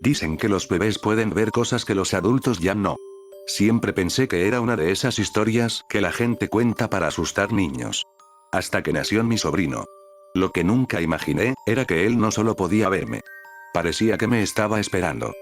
Dicen que los bebés pueden ver cosas que los adultos ya no. Siempre pensé que era una de esas historias que la gente cuenta para asustar niños. Hasta que nació mi sobrino. Lo que nunca imaginé, era que él no solo podía verme. Parecía que me estaba esperando.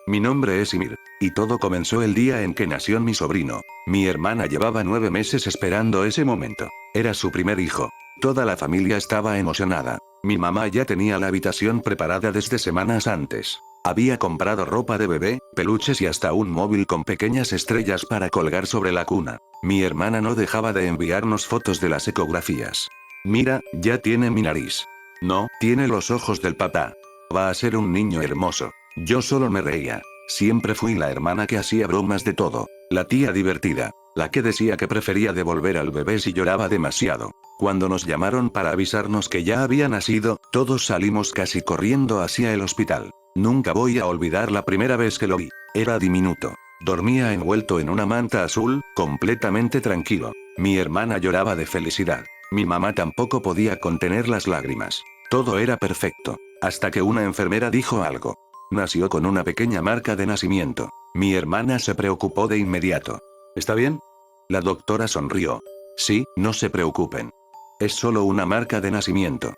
Mi nombre es Ymir. Y todo comenzó el día en que nació mi sobrino. Mi hermana llevaba 9 meses esperando ese momento. Era su primer hijo. Toda la familia estaba emocionada. Mi mamá ya tenía la habitación preparada desde semanas antes. Había comprado ropa de bebé, peluches y hasta un móvil con pequeñas estrellas para colgar sobre la cuna. Mi hermana no dejaba de enviarnos fotos de las ecografías. Mira, ya tiene mi nariz. No, tiene los ojos del papá. Va a ser un niño hermoso. Yo solo me reía. Siempre fui la hermana que hacía bromas de todo. La tía divertida. La que decía que prefería devolver al bebé si lloraba demasiado. Cuando nos llamaron para avisarnos que ya había nacido, todos salimos casi corriendo hacia el hospital. Nunca voy a olvidar la primera vez que lo vi. Era diminuto. Dormía envuelto en una manta azul, completamente tranquilo. Mi hermana lloraba de felicidad. Mi mamá tampoco podía contener las lágrimas. Todo era perfecto. Hasta que una enfermera dijo algo. Nació con una pequeña marca de nacimiento. Mi hermana se preocupó de inmediato. ¿Está bien? La doctora sonrió. Sí, no se preocupen. Es solo una marca de nacimiento.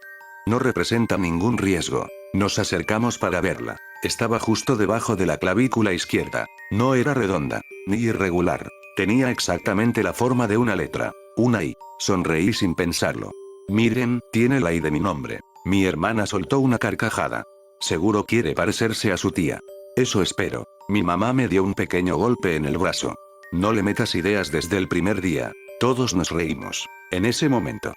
No representa ningún riesgo. Nos acercamos para verla. Estaba justo debajo de la clavícula izquierda. No era redonda, ni irregular. Tenía exactamente la forma de una letra. Una I. Sonreí sin pensarlo. Miren, tiene la I de mi nombre. Mi hermana soltó una carcajada. Seguro quiere parecerse a su tía. Eso espero. Mi mamá me dio un pequeño golpe en el brazo. No le metas ideas desde el primer día. Todos nos reímos. En ese momento.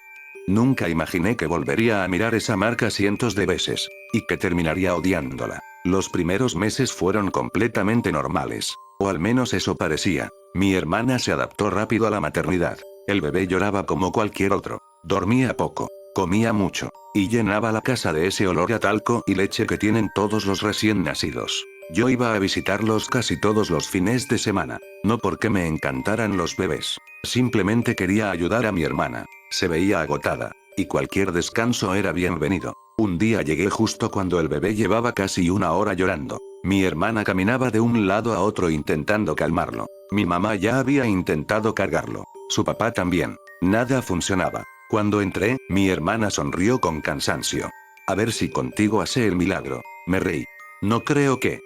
Nunca imaginé que volvería a mirar esa marca cientos de veces. Y que terminaría odiándola. Los primeros meses fueron completamente normales. O al menos eso parecía. Mi hermana se adaptó rápido a la maternidad. El bebé lloraba como cualquier otro. Dormía poco. Comía mucho. Y llenaba la casa de ese olor a talco y leche que tienen todos los recién nacidos. Yo iba a visitarlos casi todos los fines de semana. No porque me encantaran los bebés. Simplemente quería ayudar a mi hermana. Se veía agotada. Y cualquier descanso era bienvenido. Un día llegué justo cuando el bebé llevaba casi una hora llorando. Mi hermana caminaba de un lado a otro intentando calmarlo. Mi mamá ya había intentado cargarlo. Su papá también. Nada funcionaba. Cuando entré, mi hermana sonrió con cansancio. A ver si contigo hace el milagro. Me reí. No creo que.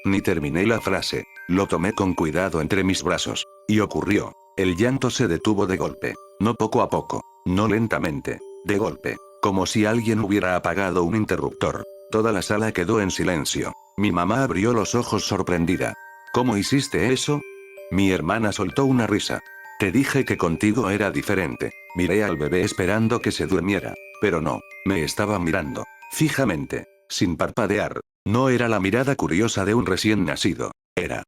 Ni terminé la frase. Lo tomé con cuidado entre mis brazos. Y ocurrió. El llanto se detuvo de golpe. No poco a poco. No lentamente. De golpe. Como si alguien hubiera apagado un interruptor. Toda la sala quedó en silencio. Mi mamá abrió los ojos sorprendida. ¿Cómo hiciste eso? Mi hermana soltó una risa. Te dije que contigo era diferente. Miré al bebé esperando que se durmiera. Pero no. Me estaba mirando. Fijamente. Sin parpadear. No era la mirada curiosa de un recién nacido. Era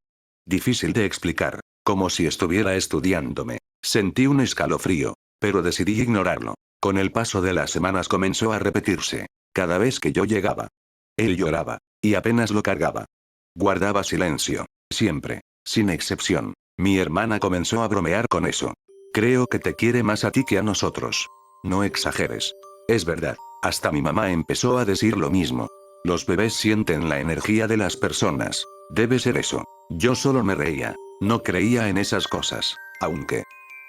difícil de explicar. Como si estuviera estudiándome. Sentí un escalofrío. Pero decidí ignorarlo. Con el paso de las semanas comenzó a repetirse. Cada vez que yo llegaba. Él lloraba. Y apenas lo cargaba. Guardaba silencio. Siempre. Sin excepción. Mi hermana comenzó a bromear con eso. Creo que te quiere más a ti que a nosotros. No exageres. Es verdad. Hasta mi mamá empezó a decir lo mismo. Los bebés sienten la energía de las personas. Debe ser eso. Yo solo me reía. No creía en esas cosas. Aunque.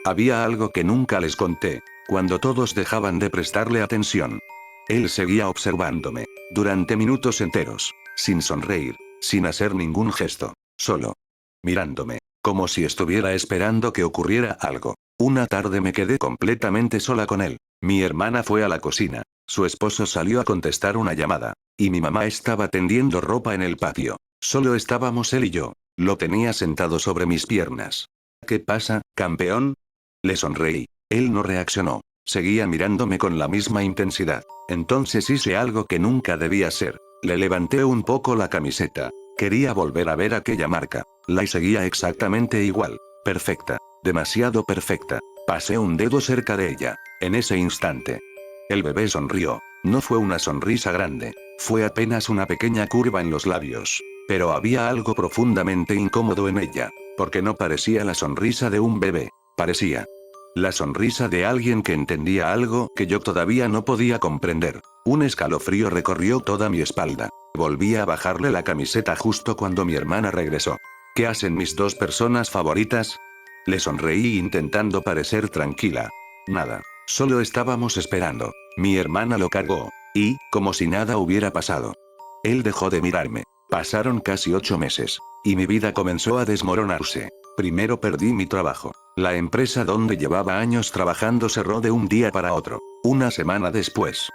Había algo que nunca les conté. Cuando todos dejaban de prestarle atención. Él seguía observándome. Durante minutos enteros. Sin sonreír. Sin hacer ningún gesto. Solo. Mirándome. Como si estuviera esperando que ocurriera algo. Una tarde me quedé completamente sola con él. Mi hermana fue a la cocina. Su esposo salió a contestar una llamada. Y mi mamá estaba tendiendo ropa en el patio. Solo estábamos él y yo. Lo tenía sentado sobre mis piernas. ¿Qué pasa, campeón? Le sonreí. Él no reaccionó. Seguía mirándome con la misma intensidad. Entonces hice algo que nunca debía hacer. Le levanté un poco la camiseta. Quería volver a ver aquella marca. La y seguía exactamente igual. Perfecta. Demasiado perfecta. Pasé un dedo cerca de ella. En ese instante. El bebé sonrió. No fue una sonrisa grande. Fue apenas una pequeña curva en los labios. Pero había algo profundamente incómodo en ella. Porque no parecía la sonrisa de un bebé. Parecía la sonrisa de alguien que entendía algo que yo todavía no podía comprender. Un escalofrío recorrió toda mi espalda. Volví a bajarle la camiseta justo cuando mi hermana regresó. ¿Qué hacen mis dos personas favoritas? Le sonreí intentando parecer tranquila. Nada. Solo estábamos esperando. Mi hermana lo cargó. Y, como si nada hubiera pasado. Él dejó de mirarme. Pasaron casi 8 meses. Y mi vida comenzó a desmoronarse. Primero perdí mi trabajo. La empresa donde llevaba años trabajando cerró de un día para otro. Una semana después.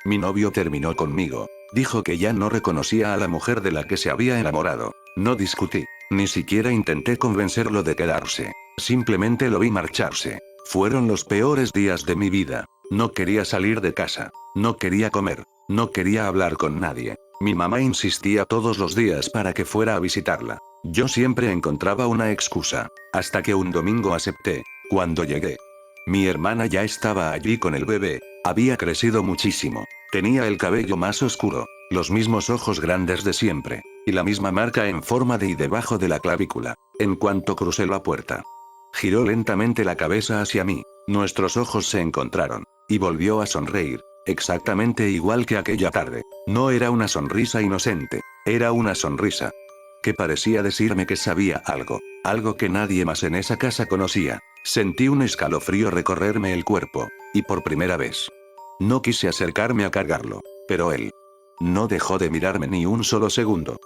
Mi novio terminó conmigo. Dijo que ya no reconocía a la mujer de la que se había enamorado. No discutí. Ni siquiera intenté convencerlo de quedarse. Simplemente lo vi marcharse. Fueron los peores días de mi vida. No quería salir de casa. No quería comer. No quería hablar con nadie. Mi mamá insistía todos los días para que fuera a visitarla. Yo siempre encontraba una excusa. Hasta que un domingo acepté. Cuando llegué. Mi hermana ya estaba allí con el bebé. Había crecido muchísimo. Tenía el cabello más oscuro. Los mismos ojos grandes de siempre. Y la misma marca en forma de I debajo de la clavícula. En cuanto crucé la puerta. Giró lentamente la cabeza hacia mí. Nuestros ojos se encontraron. Y volvió a sonreír. Exactamente igual que aquella tarde. No era una sonrisa inocente. Era una sonrisa que parecía decirme que sabía algo. Algo que nadie más en esa casa conocía. Sentí un escalofrío recorrerme el cuerpo. Y por primera vez. No quise acercarme a cargarlo. Pero él no dejó de mirarme ni un solo segundo.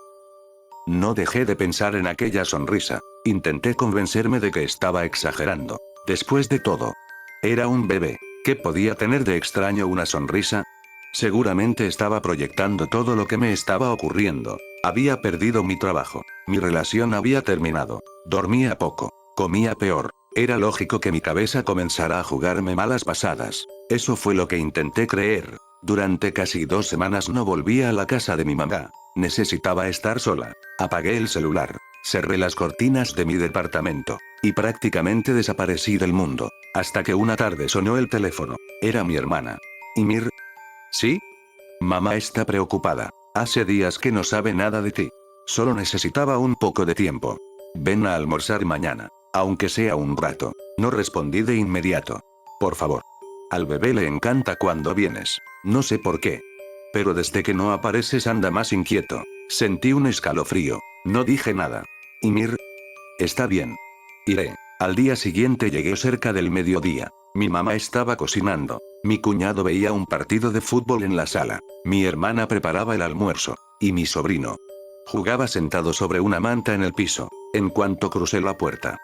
No dejé de pensar en aquella sonrisa. Intenté convencerme de que estaba exagerando. Después de todo. Era un bebé. ¿Qué podía tener de extraño una sonrisa? Seguramente estaba proyectando todo lo que me estaba ocurriendo. Había perdido mi trabajo. Mi relación había terminado. Dormía poco. Comía peor. Era lógico que mi cabeza comenzara a jugarme malas pasadas. Eso fue lo que intenté creer. Durante casi 2 semanas no volví a la casa de mi mamá. Necesitaba estar sola. Apagué el celular. Cerré las cortinas de mi departamento. Y prácticamente desaparecí del mundo. Hasta que una tarde sonó el teléfono. Era mi hermana. ¿Ymir? ¿Sí? Mamá está preocupada. Hace días que no sabe nada de ti. Solo necesitaba un poco de tiempo. Ven a almorzar mañana. Aunque sea un rato. No respondí de inmediato. Por favor. Al bebé le encanta cuando vienes. No sé por qué. Pero desde que no apareces anda más inquieto. Sentí un escalofrío. No dije nada. Ymir. Está bien. Iré. Al día siguiente llegué cerca del mediodía. Mi mamá estaba cocinando. Mi cuñado veía un partido de fútbol en la sala. Mi hermana preparaba el almuerzo. Y mi sobrino jugaba sentado sobre una manta en el piso. En cuanto crucé la puerta.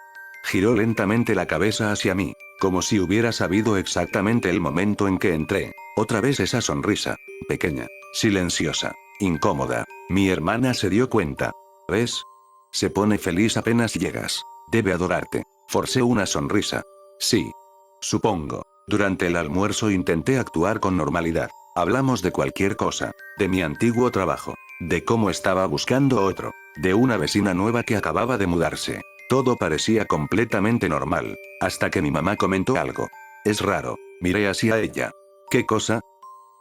Giró lentamente la cabeza hacia mí. Como si hubiera sabido exactamente el momento en que entré. Otra vez esa sonrisa. Pequeña. Silenciosa. Incómoda. Mi hermana se dio cuenta. ¿Ves? Se pone feliz apenas llegas. Debe adorarte. Forcé una sonrisa. Sí. Supongo. Durante el almuerzo intenté actuar con normalidad. Hablamos de cualquier cosa. De mi antiguo trabajo. De cómo estaba buscando otro. De una vecina nueva que acababa de mudarse. Todo parecía completamente normal. Hasta que mi mamá comentó algo. Es raro. Miré hacia ella. ¿Qué cosa?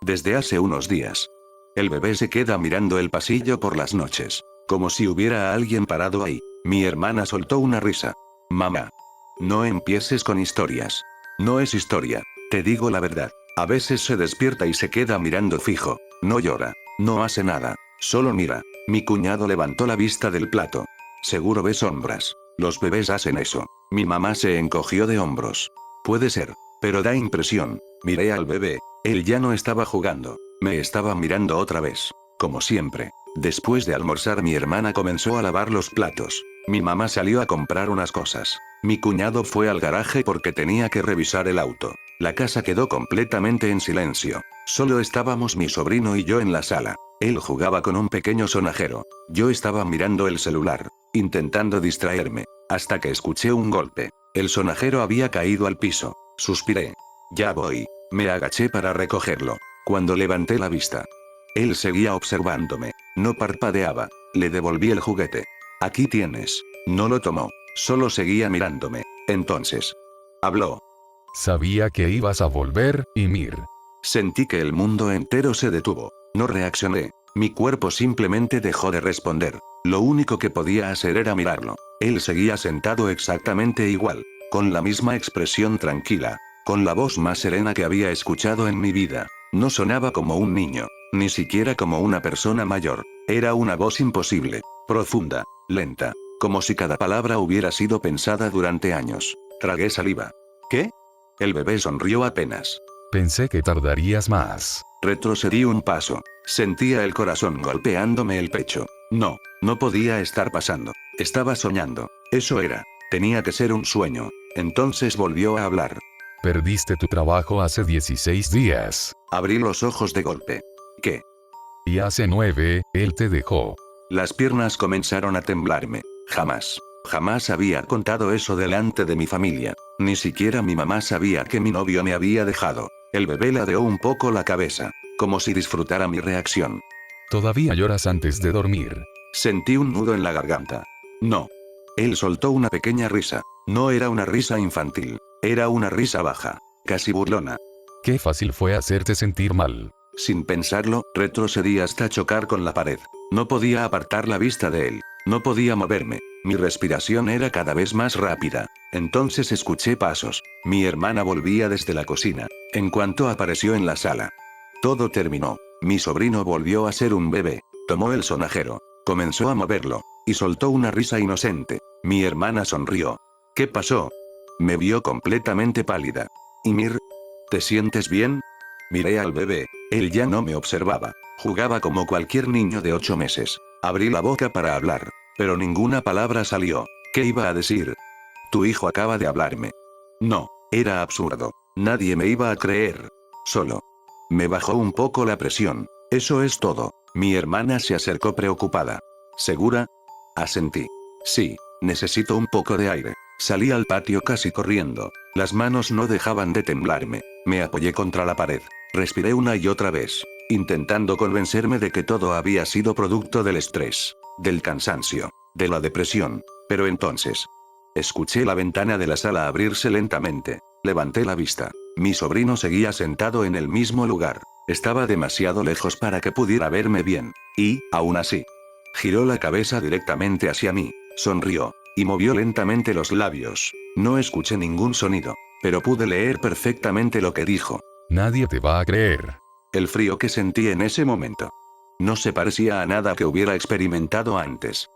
Desde hace unos días. El bebé se queda mirando el pasillo por las noches. Como si hubiera alguien parado ahí. Mi hermana soltó una risa. Mamá. No empieces con historias. No es historia. Te digo la verdad. A veces se despierta y se queda mirando fijo. No llora. No hace nada. Solo mira. Mi cuñado levantó la vista del plato. Seguro ves sombras. Los bebés hacen eso. Mi mamá se encogió de hombros. Puede ser. Pero da impresión. Miré al bebé. Él ya no estaba jugando. Me estaba mirando otra vez. Como siempre. Después de almorzar mi hermana comenzó a lavar los platos. Mi mamá salió a comprar unas cosas. Mi cuñado fue al garaje porque tenía que revisar el auto. La casa quedó completamente en silencio. Solo estábamos mi sobrino y yo en la sala. Él jugaba con un pequeño sonajero. Yo estaba mirando el celular, intentando distraerme, hasta que escuché un golpe. El sonajero había caído al piso. Suspiré. Ya voy. Me agaché para recogerlo. Cuando levanté la vista. Él seguía observándome. No parpadeaba. Le devolví el juguete. Aquí tienes. No lo tomó. Solo seguía mirándome. Entonces. Habló. Sabía que ibas a volver, Ymir. Sentí que el mundo entero se detuvo. No reaccioné. Mi cuerpo simplemente dejó de responder. Lo único que podía hacer era mirarlo. Él seguía sentado exactamente igual. Con la misma expresión tranquila. Con la voz más serena que había escuchado en mi vida. No sonaba como un niño. Ni siquiera como una persona mayor. Era una voz imposible, profunda, lenta, como si cada palabra hubiera sido pensada durante años. Tragué saliva. ¿Qué? El bebé sonrió apenas. Pensé que tardarías más. Retrocedí un paso. Sentía el corazón golpeándome el pecho. No, no podía estar pasando. Estaba soñando. Eso era. Tenía que ser un sueño. Entonces volvió a hablar. Perdiste tu trabajo hace 16 días. Abrí los ojos de golpe. ¿Qué? Y hace 9, él te dejó. Las piernas comenzaron a temblarme. Jamás había contado eso delante de mi familia. Ni siquiera mi mamá sabía que mi novio me había dejado. El bebé ladeó un poco la cabeza, como si disfrutara mi reacción. Todavía lloras antes de dormir. Sentí un nudo en la garganta. No. Él soltó una pequeña risa. No era una risa infantil. Era una risa baja, casi burlona. Qué fácil fue hacerte sentir mal. Sin pensarlo, retrocedí hasta chocar con la pared. No podía apartar la vista de él. No podía moverme. Mi respiración era cada vez más rápida. Entonces escuché pasos. Mi hermana volvía desde la cocina. En cuanto apareció en la sala. Todo terminó. Mi sobrino volvió a ser un bebé. Tomó el sonajero. Comenzó a moverlo. Y soltó una risa inocente. Mi hermana sonrió. ¿Qué pasó? Me vio completamente pálida. Ymir, ¿te sientes bien? Miré al bebé. Él ya no me observaba. Jugaba como cualquier niño de 8 meses. Abrí la boca para hablar. Pero ninguna palabra salió. ¿Qué iba a decir? Tu hijo acaba de hablarme. No, era absurdo. Nadie me iba a creer. Solo. Me bajó un poco la presión. Eso es todo. Mi hermana se acercó preocupada. ¿Segura? Asentí. Sí, necesito un poco de aire. Salí al patio casi corriendo. Las manos no dejaban de temblarme. Me apoyé contra la pared. Respiré una y otra vez, intentando convencerme de que todo había sido producto del estrés, del cansancio, de la depresión. Pero entonces, escuché la ventana de la sala abrirse lentamente. Levanté la vista. Mi sobrino seguía sentado en el mismo lugar. Estaba demasiado lejos para que pudiera verme bien. Y, aún así, giró la cabeza directamente hacia mí, sonrió, y movió lentamente los labios. No escuché ningún sonido, pero pude leer perfectamente lo que dijo. Nadie te va a creer. El frío que sentí en ese momento no se parecía a nada que hubiera experimentado antes.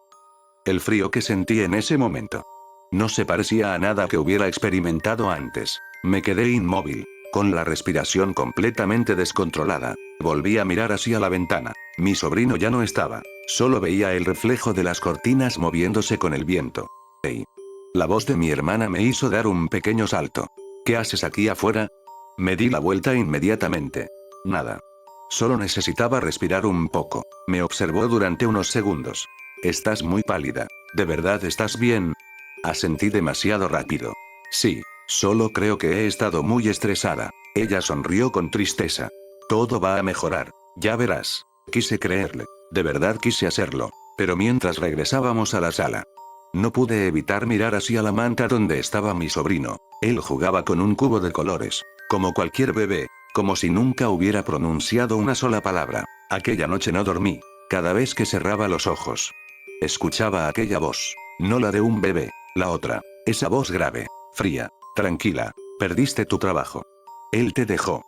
El frío que sentí en ese momento no se parecía a nada que hubiera experimentado antes. Me quedé inmóvil, con la respiración completamente descontrolada. Volví a mirar hacia la ventana. Mi sobrino ya no estaba. Solo veía el reflejo de las cortinas moviéndose con el viento. ¡Hey! La voz de mi hermana me hizo dar un pequeño salto. ¿Qué haces aquí afuera? Me di la vuelta inmediatamente. Nada. Solo necesitaba respirar un poco. Me observó durante unos segundos. Estás muy pálida. ¿De verdad estás bien? Asentí demasiado rápido. Sí, solo creo que he estado muy estresada. Ella sonrió con tristeza. Todo va a mejorar. Ya verás. Quise creerle. De verdad quise hacerlo. Pero mientras regresábamos a la sala, no pude evitar mirar hacia la manta donde estaba mi sobrino. Él jugaba con un cubo de colores. Como cualquier bebé. Como si nunca hubiera pronunciado una sola palabra. Aquella noche no dormí. Cada vez que cerraba los ojos, escuchaba aquella voz. No la de un bebé, la otra. Esa voz grave, fría, tranquila. Perdiste tu trabajo. Él te dejó.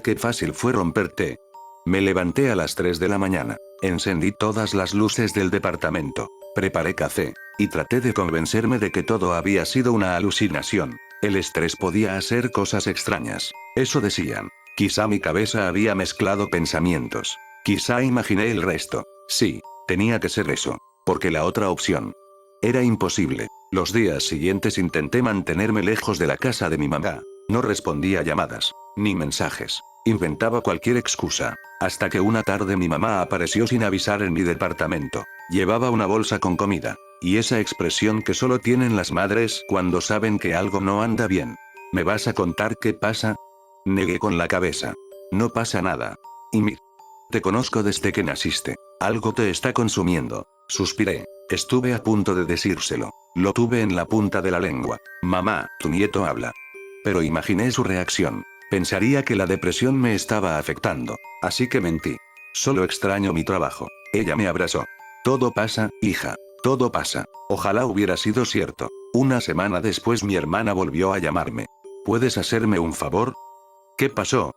Qué fácil fue romperte. Me levanté a las 3 de la mañana. Encendí todas las luces del departamento. Preparé café. Y traté de convencerme de que todo había sido una alucinación. El estrés podía hacer cosas extrañas. Eso decían. Quizá mi cabeza había mezclado pensamientos. Quizá imaginé el resto. Sí, tenía que ser eso. Porque la otra opción era imposible. Los días siguientes intenté mantenerme lejos de la casa de mi mamá. No respondía llamadas, ni mensajes. Inventaba cualquier excusa. Hasta que una tarde mi mamá apareció sin avisar en mi departamento. Llevaba una bolsa con comida. Y esa expresión que solo tienen las madres cuando saben que algo no anda bien. ¿Me vas a contar qué pasa? Negué con la cabeza. No pasa nada. Ymir. Te conozco desde que naciste. Algo te está consumiendo. Suspiré. Estuve a punto de decírselo. Lo tuve en la punta de la lengua. Mamá, tu nieto habla. Pero imaginé su reacción. Pensaría que la depresión me estaba afectando. Así que mentí. Solo extraño mi trabajo. Ella me abrazó. Todo pasa, hija. Todo pasa. Ojalá hubiera sido cierto. Una semana después mi hermana volvió a llamarme. ¿Puedes hacerme un favor? ¿Qué pasó?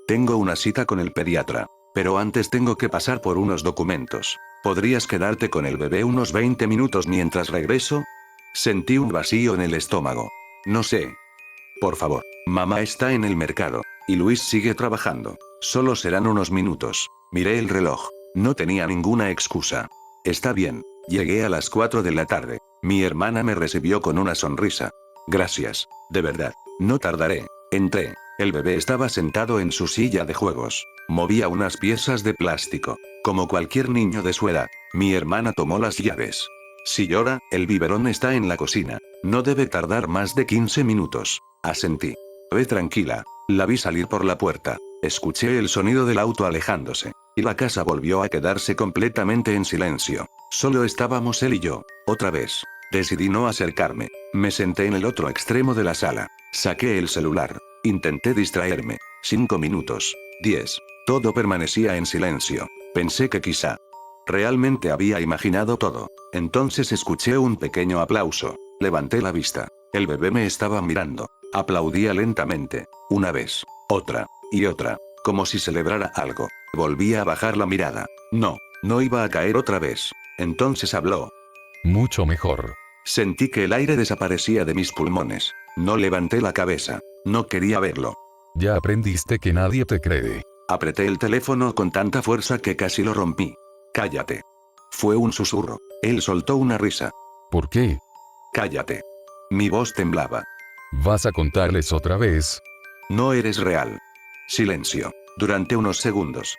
Tengo una cita con el pediatra. Pero antes tengo que pasar por unos documentos. ¿Podrías quedarte con el bebé unos 20 minutos mientras regreso? Sentí un vacío en el estómago. No sé. Por favor, mamá está en el mercado, y Luis sigue trabajando. Solo serán unos minutos. Miré el reloj. No tenía ninguna excusa. Está bien. Llegué a las 4 de la tarde. Mi hermana me recibió con una sonrisa. Gracias. De verdad. No tardaré. Entré. El bebé estaba sentado en su silla de juegos. Movía unas piezas de plástico. Como cualquier niño de su edad. Mi hermana tomó las llaves. Si llora, el biberón está en la cocina. No debe tardar más de 15 minutos. Asentí. Ve tranquila. La vi salir por la puerta. Escuché el sonido del auto alejándose. Y la casa volvió a quedarse completamente en silencio. Solo estábamos él y yo. Otra vez. Decidí no acercarme. Me senté en el otro extremo de la sala. Saqué el celular. Intenté distraerme. 5 minutos. 10. Todo permanecía en silencio. Pensé que quizá. Realmente había imaginado todo. Entonces escuché un pequeño aplauso. Levanté la vista. El bebé me estaba mirando. Aplaudía lentamente. Una vez. Otra. Y otra. Como si celebrara algo. Volví a bajar la mirada. No. No iba a caer otra vez. Entonces habló. Mucho mejor. Sentí que el aire desaparecía de mis pulmones. No levanté la cabeza. No quería verlo. Ya aprendiste que nadie te cree. Apreté el teléfono con tanta fuerza que casi lo rompí. Cállate. Fue un susurro. Él soltó una risa. ¿Por qué? Cállate. Mi voz temblaba. ¿Vas a contarles otra vez? No eres real. Silencio. Durante unos segundos.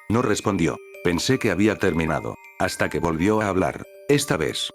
No respondió. Pensé que había terminado. Hasta que volvió a hablar. Esta vez.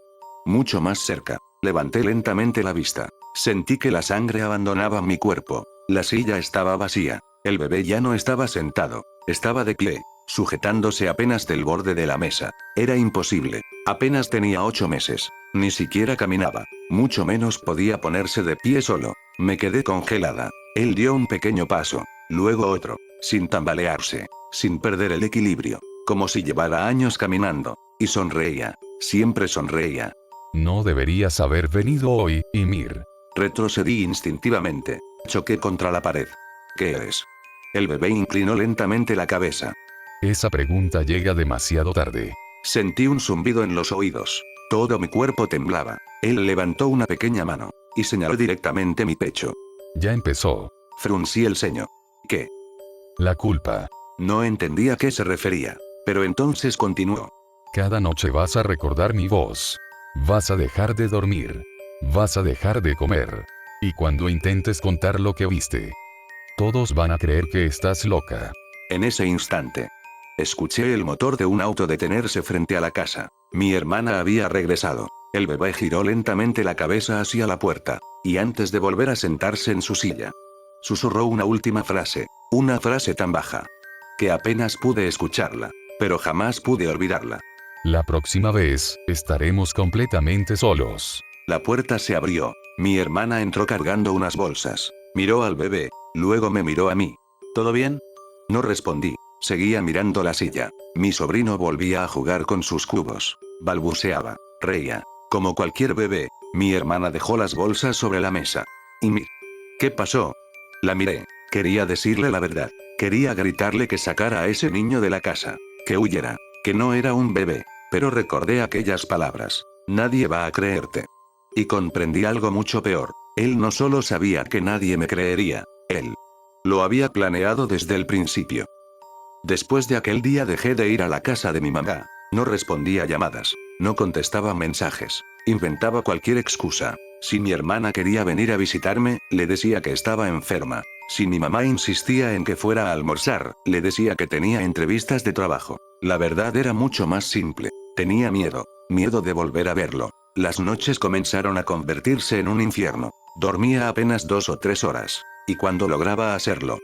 Mucho más cerca. Levanté lentamente la vista. Sentí que la sangre abandonaba mi cuerpo. La silla estaba vacía. El bebé ya no estaba sentado. Estaba de pie, sujetándose apenas del borde de la mesa. Era imposible. Apenas tenía 8 meses. Ni siquiera caminaba. Mucho menos podía ponerse de pie solo. Me quedé congelada. Él dio un pequeño paso. Luego otro. Sin tambalearse. Sin perder el equilibrio. Como si llevara años caminando. Y sonreía. Siempre sonreía. No deberías haber venido hoy, Ymir. Retrocedí instintivamente. Choqué contra la pared. ¿Qué es? El bebé inclinó lentamente la cabeza. Esa pregunta llega demasiado tarde. Sentí un zumbido en los oídos. Todo mi cuerpo temblaba. Él levantó una pequeña mano. Y señaló directamente mi pecho. Ya empezó. Fruncí el ceño. ¿Qué? La culpa. No entendía a qué se refería. Pero entonces continuó. Cada noche vas a recordar mi voz. Vas a dejar de dormir. Vas a dejar de comer. Y cuando intentes contar lo que viste, todos van a creer que estás loca. En ese instante, escuché el motor de un auto detenerse frente a la casa. Mi hermana había regresado. El bebé giró lentamente la cabeza hacia la puerta. Y antes de volver a sentarse en su silla, susurró una última frase. Una frase tan baja que apenas pude escucharla. Pero jamás pude olvidarla. La próxima vez, estaremos completamente solos. La puerta se abrió. Mi hermana entró cargando unas bolsas. Miró al bebé. Luego me miró a mí. ¿Todo bien? No respondí. Seguía mirando la silla. Mi sobrino volvía a jugar con sus cubos. Balbuceaba. Reía. Como cualquier bebé, mi hermana dejó las bolsas sobre la mesa. Ymir. ¿Qué pasó? La miré. Quería decirle la verdad. Quería gritarle que sacara a ese niño de la casa. Que huyera. Que no era un bebé. Pero recordé aquellas palabras. Nadie va a creerte. Y comprendí algo mucho peor. Él no solo sabía que nadie me creería. Él lo había planeado desde el principio. Después de aquel día dejé de ir a la casa de mi mamá. No respondía llamadas. No contestaba mensajes. Inventaba cualquier excusa. Si mi hermana quería venir a visitarme, le decía que estaba enferma. Si mi mamá insistía en que fuera a almorzar, le decía que tenía entrevistas de trabajo. La verdad era mucho más simple. Tenía miedo. Miedo de volver a verlo. Las noches comenzaron a convertirse en un infierno. Dormía apenas 2 o 3 horas. Y cuando lograba hacerlo,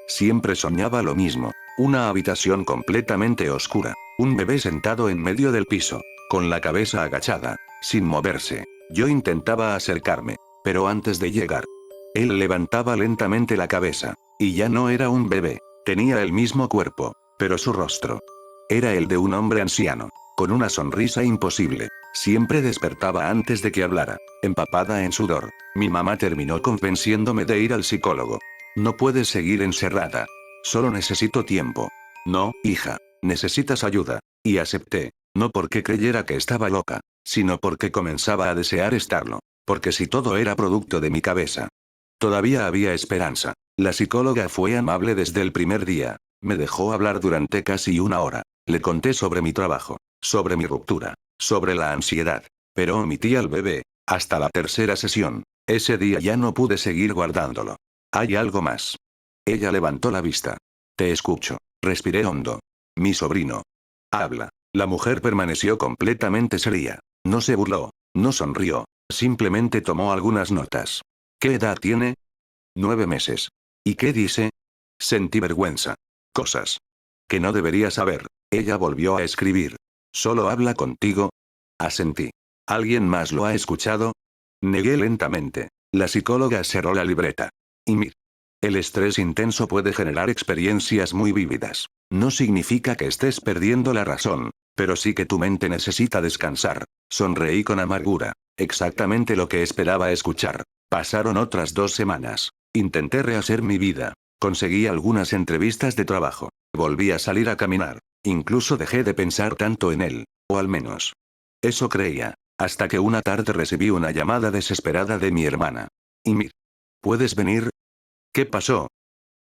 siempre soñaba lo mismo. Una habitación completamente oscura. Un bebé sentado en medio del piso. Con la cabeza agachada. Sin moverse. Yo intentaba acercarme. Pero antes de llegar, él levantaba lentamente la cabeza. Y ya no era un bebé. Tenía el mismo cuerpo. Pero su rostro era el de un hombre anciano. Con una sonrisa imposible. Siempre despertaba antes de que hablara. Empapada en sudor. Mi mamá terminó convenciéndome de ir al psicólogo. No puedes seguir encerrada. Solo necesito tiempo. No, hija. Necesitas ayuda. Y acepté. No porque creyera que estaba loca, sino porque comenzaba a desear estarlo. Porque si todo era producto de mi cabeza. Todavía había esperanza. La psicóloga fue amable desde el primer día. Me dejó hablar durante casi una hora. Le conté sobre mi trabajo, sobre mi ruptura, sobre la ansiedad. Pero omití al bebé. Hasta la tercera sesión. Ese día ya no pude seguir guardándolo. Hay algo más. Ella levantó la vista. Te escucho. Respiré hondo. Mi sobrino. Habla. La mujer permaneció completamente seria. No se burló. No sonrió. Simplemente tomó algunas notas. ¿Qué edad tiene? 9 meses. ¿Y qué dice? Sentí vergüenza. Cosas que no debería saber. Ella volvió a escribir. ¿Solo habla contigo? Asentí. ¿Alguien más lo ha escuchado? Negué lentamente. La psicóloga cerró la libreta. Y mir. El estrés intenso puede generar experiencias muy vívidas. No significa que estés perdiendo la razón, pero sí que tu mente necesita descansar. Sonreí con amargura. Exactamente lo que esperaba escuchar. Pasaron otras 2 semanas. Intenté rehacer mi vida. Conseguí algunas entrevistas de trabajo. Volví a salir a caminar. Incluso dejé de pensar tanto en él. O al menos. Eso creía. Hasta que una tarde recibí una llamada desesperada de mi hermana. Y mir. ¿Puedes venir? ¿Qué pasó?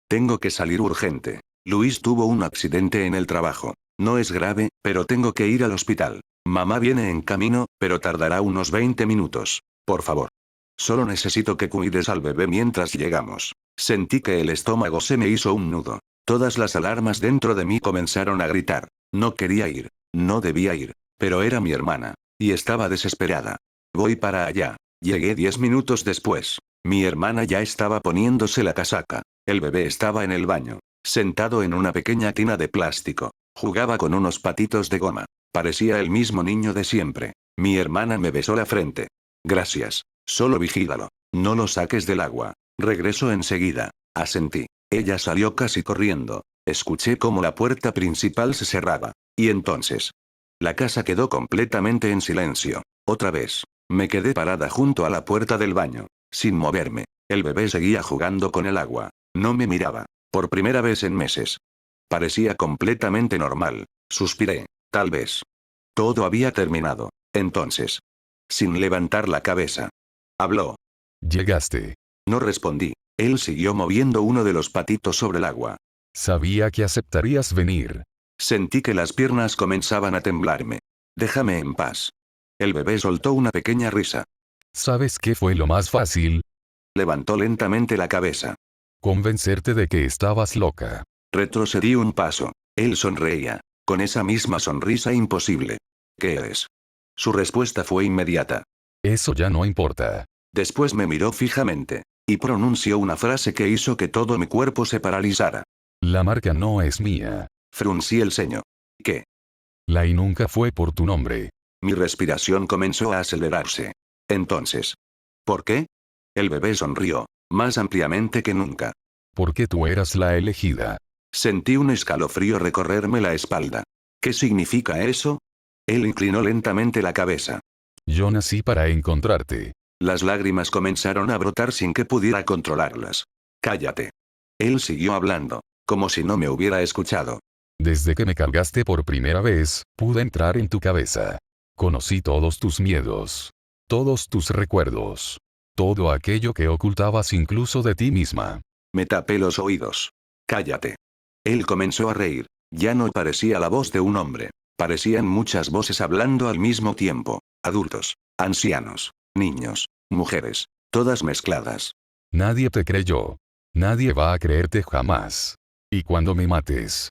Tengo que salir urgente. Luis tuvo un accidente en el trabajo. No es grave, pero tengo que ir al hospital. Mamá viene en camino, pero tardará unos 20 minutos. Por favor. Solo necesito que cuides al bebé mientras llegamos. Sentí que el estómago se me hizo un nudo. Todas las alarmas dentro de mí comenzaron a gritar. No quería ir. No debía ir. Pero era mi hermana. Y estaba desesperada. Voy para allá. Llegué 10 minutos después. Mi hermana ya estaba poniéndose la casaca. El bebé estaba en el baño. Sentado en una pequeña tina de plástico. Jugaba con unos patitos de goma. Parecía el mismo niño de siempre. Mi hermana me besó la frente. Gracias. Solo vigílalo. No lo saques del agua. Regreso enseguida. Asentí. Ella salió casi corriendo. Escuché cómo la puerta principal se cerraba. Y entonces. La casa quedó completamente en silencio. Otra vez. Me quedé parada junto a la puerta del baño. Sin moverme. El bebé seguía jugando con el agua. No me miraba. Por primera vez en meses. Parecía completamente normal. Suspiré. Tal vez. Todo había terminado. Entonces. Sin levantar la cabeza. Habló. Llegaste. No respondí. Él siguió moviendo uno de los patitos sobre el agua. Sabía que aceptarías venir. Sentí que las piernas comenzaban a temblarme. Déjame en paz. El bebé soltó una pequeña risa. ¿Sabes qué fue lo más fácil? Levantó lentamente la cabeza. Convencerte de que estabas loca. Retrocedí un paso. Él sonreía. Con esa misma sonrisa imposible. ¿Qué eres? Su respuesta fue inmediata. Eso ya no importa. Después me miró fijamente. Y pronunció una frase que hizo que todo mi cuerpo se paralizara. La marca no es mía. Fruncí el ceño. ¿Qué? La y nunca fue por tu nombre. Mi respiración comenzó a acelerarse. Entonces. ¿Por qué? El bebé sonrió. Más ampliamente que nunca. Porque tú eras la elegida. Sentí un escalofrío recorrerme la espalda. ¿Qué significa eso? Él inclinó lentamente la cabeza. Yo nací para encontrarte. Las lágrimas comenzaron a brotar sin que pudiera controlarlas. Cállate. Él siguió hablando, como si no me hubiera escuchado. Desde que me cargaste por primera vez, pude entrar en tu cabeza. Conocí todos tus miedos. Todos tus recuerdos. Todo aquello que ocultabas incluso de ti misma. Me tapé los oídos. Cállate. Él comenzó a reír. Ya no parecía la voz de un hombre. Parecían muchas voces hablando al mismo tiempo. Adultos, ancianos, niños, mujeres, todas mezcladas. Nadie te creyó. Nadie va a creerte jamás. Y cuando me mates.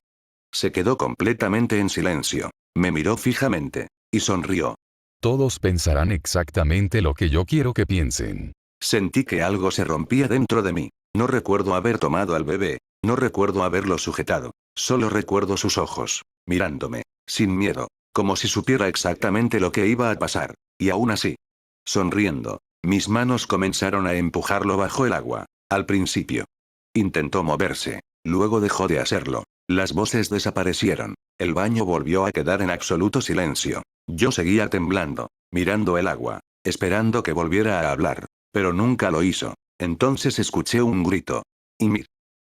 Se quedó completamente en silencio. Me miró fijamente. Y sonrió. Todos pensarán exactamente lo que yo quiero que piensen. Sentí que algo se rompía dentro de mí. No recuerdo haber tomado al bebé. No recuerdo haberlo sujetado. Solo recuerdo sus ojos, mirándome, sin miedo, como si supiera exactamente lo que iba a pasar. Y aún así. Sonriendo. Mis manos comenzaron a empujarlo bajo el agua. Al principio. Intentó moverse. Luego dejó de hacerlo. Las voces desaparecieron. El baño volvió a quedar en absoluto silencio. Yo seguía temblando, mirando el agua, esperando que volviera a hablar. Pero nunca lo hizo. Entonces escuché un grito. Y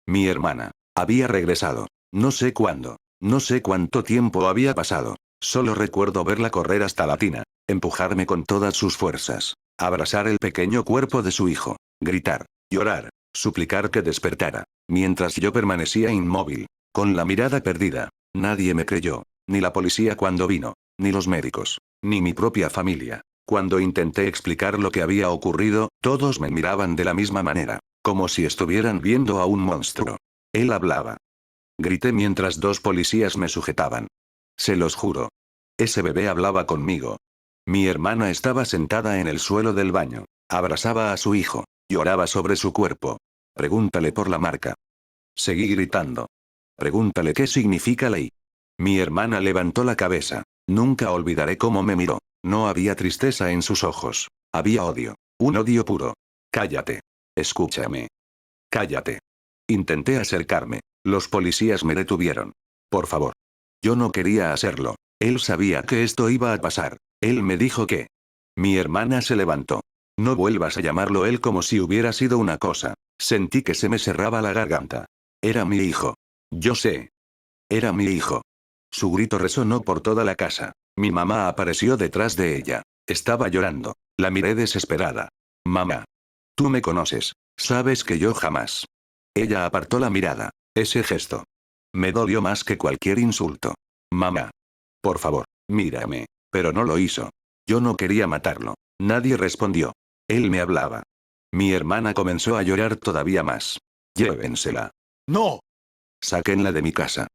mi hermana había regresado. No sé cuándo. No sé cuánto tiempo había pasado. Solo recuerdo verla correr hasta la tina, empujarme con todas sus fuerzas, abrazar el pequeño cuerpo de su hijo, gritar, llorar, suplicar que despertara, mientras yo permanecía inmóvil, con la mirada perdida. Nadie me creyó, ni la policía cuando vino, ni los médicos, ni mi propia familia. Cuando intenté explicar lo que había ocurrido, todos me miraban de la misma manera, como si estuvieran viendo a un monstruo. Él hablaba. Grité mientras 2 policías me sujetaban. Se los juro. Ese bebé hablaba conmigo. Mi hermana estaba sentada en el suelo del baño. Abrazaba a su hijo. Lloraba sobre su cuerpo. Pregúntale por la marca. Seguí gritando. Pregúntale qué significa ley. Mi hermana levantó la cabeza. Nunca olvidaré cómo me miró. No había tristeza en sus ojos. Había odio. Un odio puro. Cállate. Escúchame. Cállate. Intenté acercarme. Los policías me detuvieron. Por favor. Yo no quería hacerlo. Él sabía que esto iba a pasar. Él me dijo que... Mi hermana se levantó. No vuelvas a llamarlo él como si hubiera sido una cosa. Sentí que se me cerraba la garganta. Era mi hijo. Yo sé. Era mi hijo. Su grito resonó por toda la casa. Mi mamá apareció detrás de ella. Estaba llorando. La miré desesperada. Mamá. Tú me conoces. Sabes que yo jamás. Ella apartó la mirada. Ese gesto. Me dolió más que cualquier insulto. Mamá. Por favor, mírame. Pero no lo hizo. Yo no quería matarlo. Nadie respondió. Él me hablaba. Mi hermana comenzó a llorar todavía más. Llévensela. ¡No! Sáquenla de mi casa.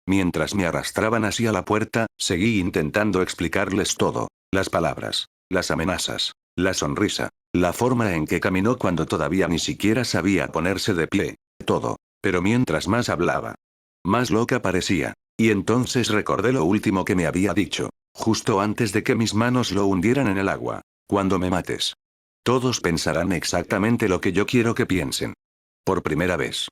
Mientras me arrastraban hacia la puerta, seguí intentando explicarles todo. Las palabras, las amenazas, la sonrisa, la forma en que caminó cuando todavía ni siquiera sabía ponerse de pie. Todo. Pero mientras más hablaba, más loca parecía. Y entonces recordé lo último que me había dicho, justo antes de que mis manos lo hundieran en el agua. Cuando me mates. Todos pensarán exactamente lo que yo quiero que piensen. Por primera vez.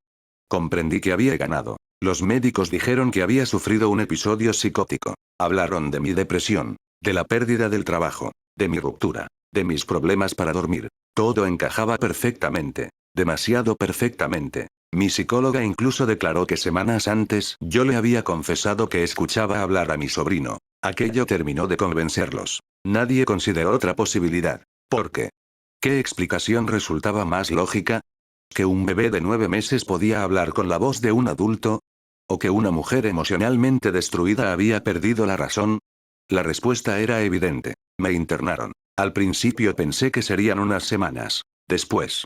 Comprendí que había ganado. Los médicos dijeron que había sufrido un episodio psicótico. Hablaron de mi depresión, de la pérdida del trabajo, de mi ruptura, de mis problemas para dormir. Todo encajaba perfectamente. Demasiado perfectamente. Mi psicóloga incluso declaró que semanas antes yo le había confesado que escuchaba hablar a mi sobrino. Aquello terminó de convencerlos. Nadie consideró otra posibilidad. ¿Por qué? ¿Qué explicación resultaba más lógica? ¿Que un bebé de 9 meses podía hablar con la voz de un adulto? ¿O que una mujer emocionalmente destruida había perdido la razón? La respuesta era evidente. Me internaron. Al principio pensé que serían unas semanas. Después.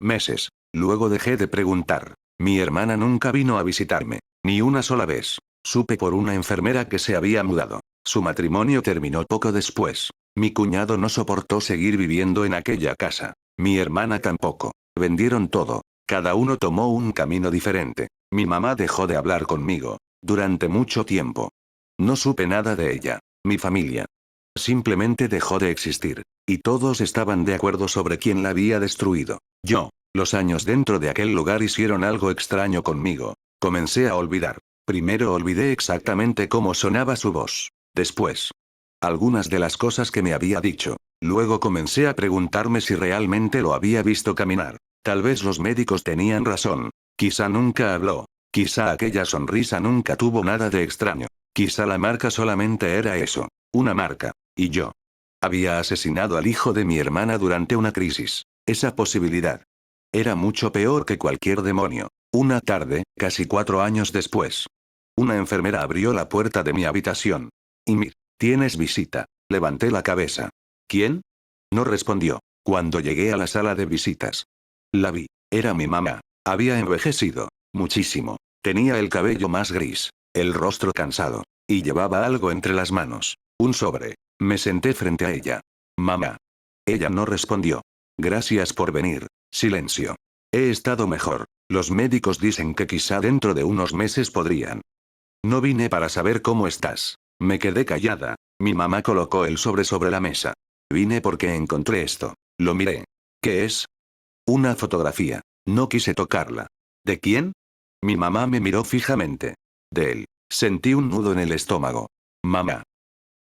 Meses. Luego dejé de preguntar. Mi hermana nunca vino a visitarme. Ni una sola vez. Supe por una enfermera que se había mudado. Su matrimonio terminó poco después. Mi cuñado no soportó seguir viviendo en aquella casa. Mi hermana tampoco. Vendieron todo. Cada uno tomó un camino diferente. Mi mamá dejó de hablar conmigo. Durante mucho tiempo. No supe nada de ella. Mi familia. Simplemente dejó de existir. Y todos estaban de acuerdo sobre quién la había destruido. Yo. Los años dentro de aquel lugar hicieron algo extraño conmigo. Comencé a olvidar. Primero olvidé exactamente cómo sonaba su voz. Después. Algunas de las cosas que me había dicho. Luego comencé a preguntarme si realmente lo había visto caminar. Tal vez los médicos tenían razón. Quizá nunca habló. Quizá aquella sonrisa nunca tuvo nada de extraño. Quizá la marca solamente era eso. Una marca. Y yo. Había asesinado al hijo de mi hermana durante una crisis. Esa posibilidad. Era mucho peor que cualquier demonio. Una tarde, casi 4 años después. Una enfermera abrió la puerta de mi habitación. Ymir, tienes visita. Levanté la cabeza. ¿Quién? No respondió. Cuando llegué a la sala de visitas. La vi. Era mi mamá. Había envejecido. Muchísimo. Tenía el cabello más gris. El rostro cansado. Y llevaba algo entre las manos. Un sobre. Me senté frente a ella. Mamá. Ella no respondió. Gracias por venir. Silencio. He estado mejor. Los médicos dicen que quizá dentro de unos meses podrían. No vine para saber cómo estás. Me quedé callada. Mi mamá colocó el sobre la mesa. Vine porque encontré esto. Lo miré. ¿Qué es? Una fotografía. No quise tocarla. ¿De quién? Mi mamá me miró fijamente. De él. Sentí un nudo en el estómago. Mamá.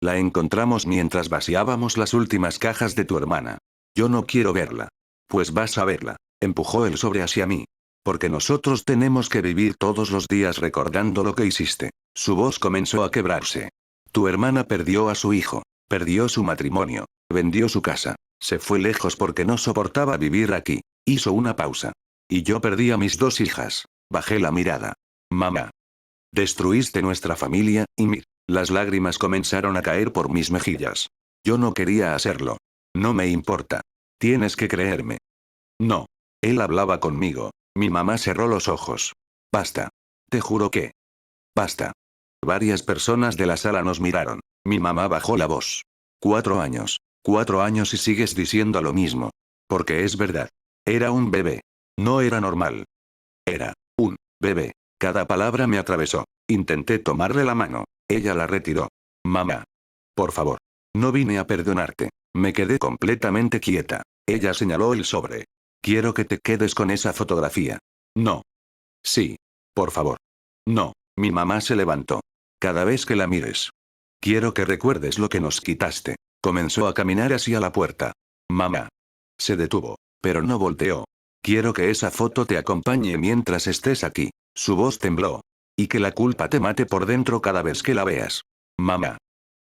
La encontramos mientras vaciábamos las últimas cajas de tu hermana. Yo no quiero verla. Pues vas a verla. Empujó el sobre hacia mí. Porque nosotros tenemos que vivir todos los días recordando lo que hiciste. Su voz comenzó a quebrarse. Tu hermana perdió a su hijo, perdió su matrimonio, vendió su casa, se fue lejos porque no soportaba vivir aquí. Hizo una pausa. Y yo perdí a mis 2 hijas. Bajé la mirada. Mamá. Destruiste nuestra familia, y las lágrimas comenzaron a caer por mis mejillas. Yo no quería hacerlo. No me importa. Tienes que creerme. No. Él hablaba conmigo. Mi mamá cerró los ojos. Basta. Te juro que. Basta. Varias personas de la sala nos miraron. Mi mamá bajó la voz. 4 años. 4 años y sigues diciendo lo mismo. Porque es verdad. Era un bebé. No era normal. Era un bebé. Cada palabra me atravesó. Intenté tomarle la mano. Ella la retiró. Mamá. Por favor. No vine a perdonarte. Me quedé completamente quieta. Ella señaló el sobre. Quiero que te quedes con esa fotografía. No. Sí. Por favor. No. Mi mamá se levantó. Cada vez que la mires. Quiero que recuerdes lo que nos quitaste. Comenzó a caminar hacia la puerta. Mamá. Se detuvo, pero no volteó. Quiero que esa foto te acompañe mientras estés aquí. Su voz tembló. Y que la culpa te mate por dentro cada vez que la veas. Mamá.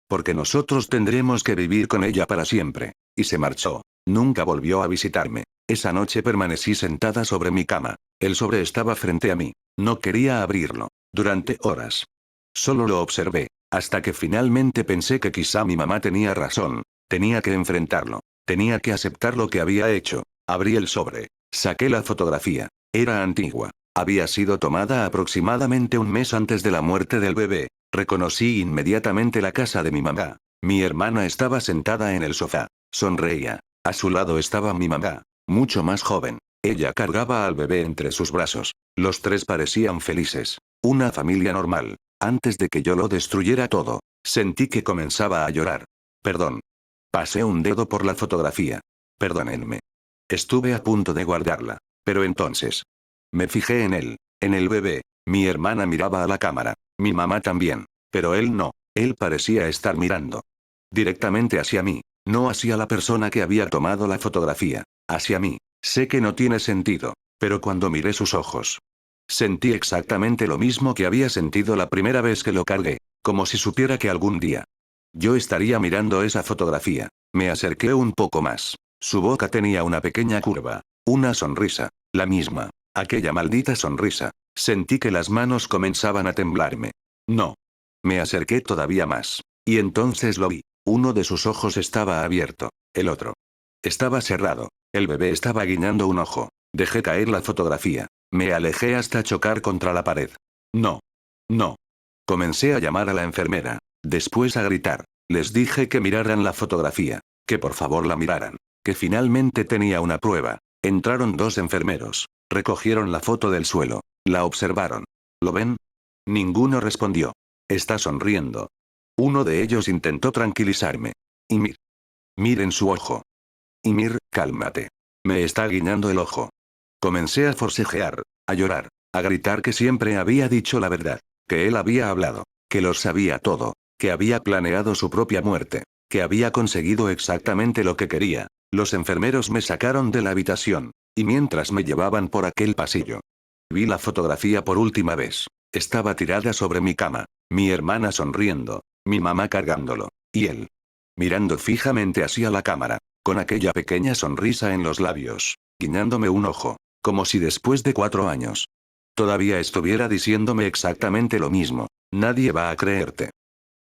Porque nosotros tendremos que vivir con ella para siempre. Y se marchó. Nunca volvió a visitarme. Esa noche permanecí sentada sobre mi cama. El sobre estaba frente a mí. No quería abrirlo. Durante horas. Solo lo observé. Hasta que finalmente pensé que quizá mi mamá tenía razón. Tenía que enfrentarlo. Tenía que aceptar lo que había hecho. Abrí el sobre. Saqué la fotografía. Era antigua. Había sido tomada aproximadamente un mes antes de la muerte del bebé. Reconocí inmediatamente la casa de mi mamá. Mi hermana estaba sentada en el sofá. Sonreía. A su lado estaba mi mamá, mucho más joven. Ella cargaba al bebé entre sus brazos. Los 3 parecían felices. Una familia normal. Antes de que yo lo destruyera todo, sentí que comenzaba a llorar. Perdón. Pasé un dedo por la fotografía. Perdónenme. Estuve a punto de guardarla. Pero entonces. Me fijé en él. En el bebé. Mi hermana miraba a la cámara. Mi mamá también. Pero él no. Él parecía estar mirando. Directamente hacia mí. No hacia la persona que había tomado la fotografía. Hacia mí. Sé que no tiene sentido. Pero cuando miré sus ojos. Sentí exactamente lo mismo que había sentido la primera vez que lo cargué. Como si supiera que algún día. Yo estaría mirando esa fotografía. Me acerqué un poco más. Su boca tenía una pequeña curva. Una sonrisa. La misma. Aquella maldita sonrisa. Sentí que las manos comenzaban a temblarme. No. Me acerqué todavía más. Y entonces lo vi. Uno de sus ojos estaba abierto. El otro. Estaba cerrado. El bebé estaba guiñando un ojo. Dejé caer la fotografía. Me alejé hasta chocar contra la pared. No. No. Comencé a llamar a la enfermera. Después a gritar. Les dije que miraran la fotografía. Que por favor la miraran. Que finalmente tenía una prueba. Entraron 2 enfermeros. Recogieron la foto del suelo. La observaron. ¿Lo ven? Ninguno respondió. Está sonriendo. Uno de ellos intentó tranquilizarme. Y miren su ojo. Y cálmate. Me está guiñando el ojo. Comencé a forcejear, a llorar, a gritar que siempre había dicho la verdad, que él había hablado, que lo sabía todo, que había planeado su propia muerte, que había conseguido exactamente lo que quería. Los enfermeros me sacaron de la habitación, y mientras me llevaban por aquel pasillo, vi la fotografía por última vez. Estaba tirada sobre mi cama, mi hermana sonriendo, mi mamá cargándolo, y él, mirando fijamente hacia la cámara, con aquella pequeña sonrisa en los labios, guiñándome un ojo, como si después de 4 años todavía estuviera diciéndome exactamente lo mismo. Nadie va a creerte.